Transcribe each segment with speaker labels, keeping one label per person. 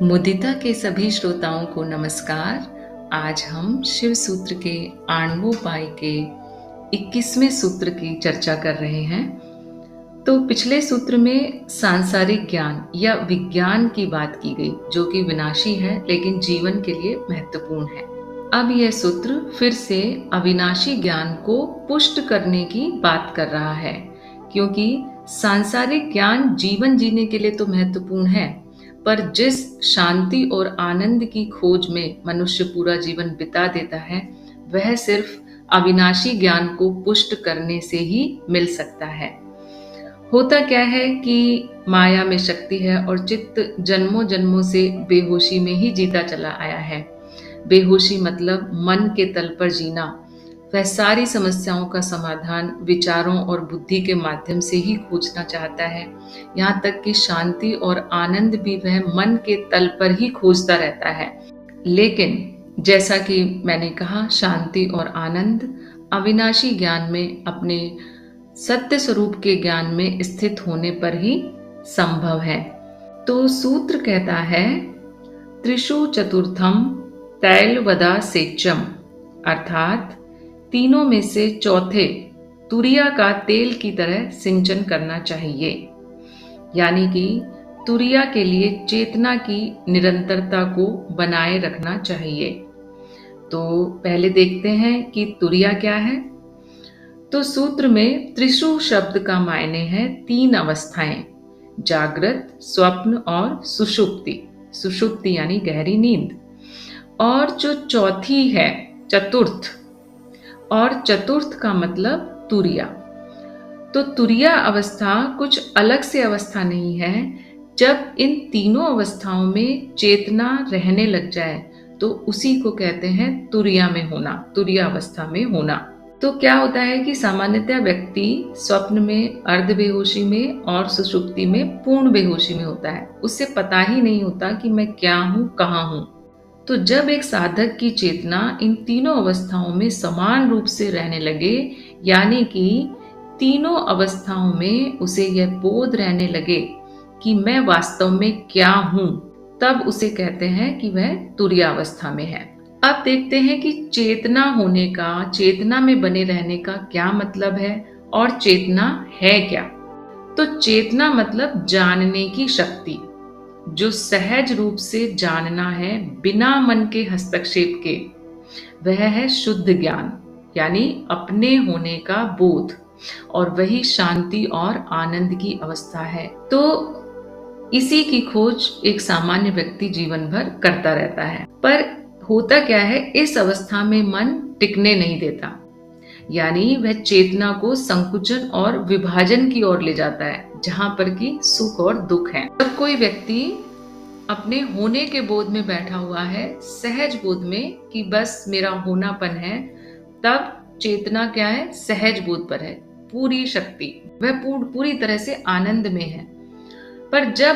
Speaker 1: मुदिता के सभी श्रोताओं को नमस्कार। आज हम शिव सूत्र के आणवोपाय के 21वें सूत्र की चर्चा कर रहे हैं। तो पिछले सूत्र में सांसारिक ज्ञान या विज्ञान की बात की गई, जो कि विनाशी है लेकिन जीवन के लिए महत्वपूर्ण है। अब यह सूत्र फिर से अविनाशी ज्ञान को पुष्ट करने की बात कर रहा है, क्योंकि सांसारिक ज्ञान जीवन जीने के लिए तो महत्वपूर्ण है, पर जिस शांति और आनंद की खोज में मनुष्य पूरा जीवन बिता देता है, वह सिर्फ अविनाशी ज्ञान को पुष्ट करने से ही मिल सकता है। होता क्या है कि माया में शक्ति है और चित्त जन्मों जन्मों से बेहोशी में ही जीता चला आया है। बेहोशी मतलब मन के तल पर जीना। वह सारी समस्याओं का समाधान विचारों और बुद्धि के माध्यम से ही खोजना चाहता है। यहाँ तक कि शांति और आनंद भी वह मन के तल पर ही खोजता रहता है। लेकिन जैसा कि मैंने कहा, शांति और आनंद अविनाशी ज्ञान में, अपने सत्य स्वरूप के ज्ञान में स्थित होने पर ही संभव है। तो सूत्र कहता है, त्रिषु चतुर्थम तैलवदा सेच्यम, अर्थात तीनों में से चौथे तुरिया का तेल की तरह सिंचन करना चाहिए। यानी कि तुरिया के लिए चेतना की निरंतरता को बनाए रखना चाहिए। तो पहले देखते हैं कि तुरिया क्या है। तो सूत्र में त्रिषु शब्द का मायने है तीन अवस्थाएं, जागृत, स्वप्न और सुषुप्ति। सुषुप्ति यानी गहरी नींद। और जो चौथी है चतुर्थ, और चतुर्थ का मतलब तुरिया। तो तुरिया अवस्था कुछ अलग से अवस्था नहीं है। जब इन तीनों अवस्थाओं में चेतना रहने लग जाए तो उसी को कहते हैं तुरिया में होना, तुरिया अवस्था में होना। तो क्या होता है कि सामान्यतः व्यक्ति स्वप्न में, अर्ध बेहोशी में और सुषुप्ति में पूर्ण बेहोशी में होता है। उससे पता ही नहीं होता कि मैं क्या हूँ, कहाँ हूँ। तो जब एक साधक की चेतना इन तीनों अवस्थाओं में समान रूप से रहने लगे, यानी कि तीनों अवस्थाओं में उसे यह बोध रहने लगे कि मैं वास्तव में क्या हूं, तब उसे कहते हैं कि वह तुरिया अवस्था में है। अब देखते हैं कि चेतना होने का, चेतना में बने रहने का क्या मतलब है और चेतना है क्या। तो चेतना मतलब जानने की शक्ति, जो सहज रूप से जानना है बिना मन के हस्तक्षेप के। वह है शुद्ध ज्ञान, यानी अपने होने का बोध, और वही शांति और आनंद की अवस्था है। तो इसी की खोज एक सामान्य व्यक्ति जीवन भर करता रहता है। पर होता क्या है, इस अवस्था में मन टिकने नहीं देता, यानी वह चेतना को संकुचन और विभाजन की ओर ले जाता है, जहां पर कि सुख और दुख है। जब कोई व्यक्ति अपने होने के बोध में बैठा हुआ है, सहज बोध में कि बस मेरा होनापन है, तब चेतना क्या है, सहज बोध पर है, पूरी शक्ति, वह पूरी तरह से आनंद में है। पर जब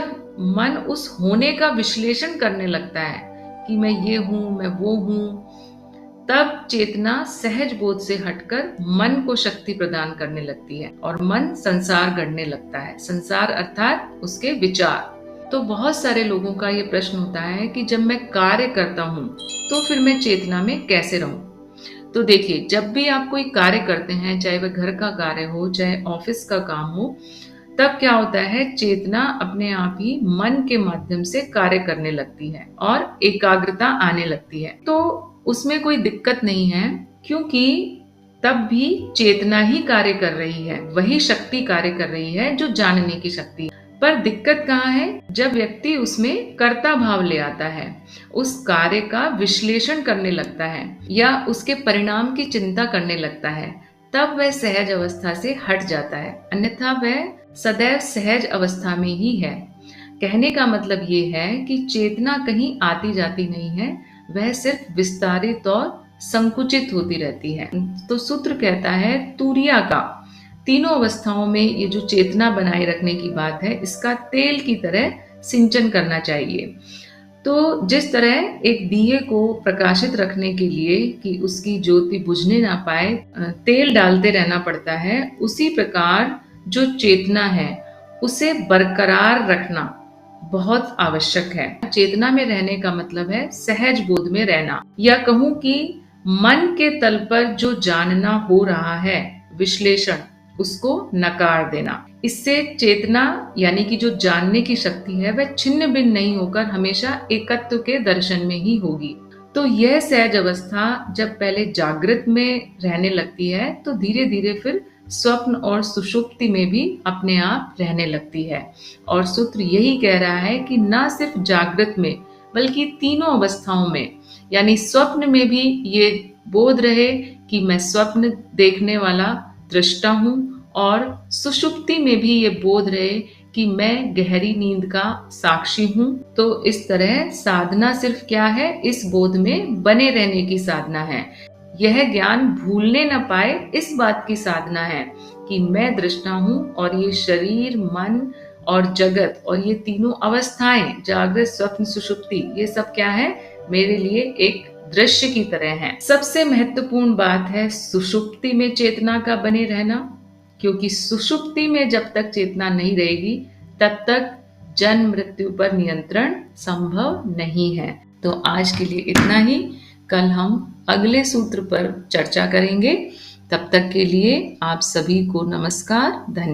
Speaker 1: मन उस होने का विश्लेषण करने लगता है कि मैं ये हूं, मैं वो हूं, तब चेतना सहज बोध से हटकर मन को शक्ति प्रदान करने लगती है और मन संसार गढ़ने लगता है। संसार अर्थात उसके विचार। तो बहुत सारे लोगों का ये प्रश्न होता है कि जब मैं कार्य करता हूँ तो फिर मैं चेतना में कैसे रहूं। तो देखिए, जब भी आप कोई कार्य करते हैं, चाहे वह घर का कार्य हो, चाहे ऑफिस का काम हो, तब क्या होता है, चेतना अपने आप ही मन के माध्यम से कार्य करने लगती है और एकाग्रता आने लगती है। तो उसमें कोई दिक्कत नहीं है, क्योंकि तब भी चेतना ही कार्य कर रही है, वही शक्ति कार्य कर रही है जो जानने की शक्ति है। पर दिक्कत कहाँ है, जब व्यक्ति उसमें कर्ता भाव ले आता है, उस कार्य का विश्लेषण करने लगता है या उसके परिणाम की चिंता करने लगता है, तब वह सहज अवस्था से हट जाता है। अन्यथा वह सदैव सहज अवस्था में ही है। कहने का मतलब ये है कि चेतना कहीं आती जाती नहीं है, वह सिर्फ विस्तारित और संकुचित होती रहती है। तो सूत्र कहता है, तुरिया का तीनों अवस्थाओं में ये जो चेतना बनाए रखने की बात है, इसका तेल की तरह सिंचन करना चाहिए। तो जिस तरह एक दिए को प्रकाशित रखने के लिए कि उसकी ज्योति बुझने ना पाए, तेल डालते रहना पड़ता है, उसी प्रकार जो चेतना है उसे बरकरार रखना, बहुत आवश्यक है। चेतना में रहने का मतलब है सहज बोध में रहना, या कहूं कि मन के तल पर जो जानना हो रहा है, विश्लेषण, उसको नकार देना। इससे चेतना यानी कि जो जानने की शक्ति है वह छिन्न भिन्न नहीं होकर हमेशा एकत्व के दर्शन में ही होगी। तो यह सहज अवस्था जब पहले जागृत में रहने लगती है तो धीरे धीरे फिर स्वप्न और सुषुप्ति में भी अपने आप रहने लगती है। और सूत्र यही कह रहा है कि न सिर्फ जागृत में बल्कि तीनों अवस्थाओं में, यानी स्वप्न में भी ये बोध रहे कि मैं स्वप्न देखने वाला दृष्टा हूँ, और सुषुप्ति में भी ये बोध रहे कि मैं गहरी नींद का साक्षी हूँ। तो इस तरह साधना सिर्फ क्या है, इस बोध में बने रहने की साधना है। यह ज्ञान भूलने न पाए इस बात की साधना है कि मैं दृष्टा हूँ, और ये शरीर, मन और जगत और ये तीनों अवस्थाएं, जागृत, स्वप्न, सुषुप्ति, ये सब क्या है, मेरे लिए एक दृश्य की तरह है। सबसे महत्वपूर्ण बात है सुषुप्ति में चेतना का बने रहना, क्योंकि सुषुप्ति में जब तक चेतना नहीं रहेगी तब तक जन्म मृत्यु पर नियंत्रण संभव नहीं है। तो आज के लिए इतना ही। कल हम अगले सूत्र पर चर्चा करेंगे। तब तक के लिए आप सभी को नमस्कार, धन्यवाद।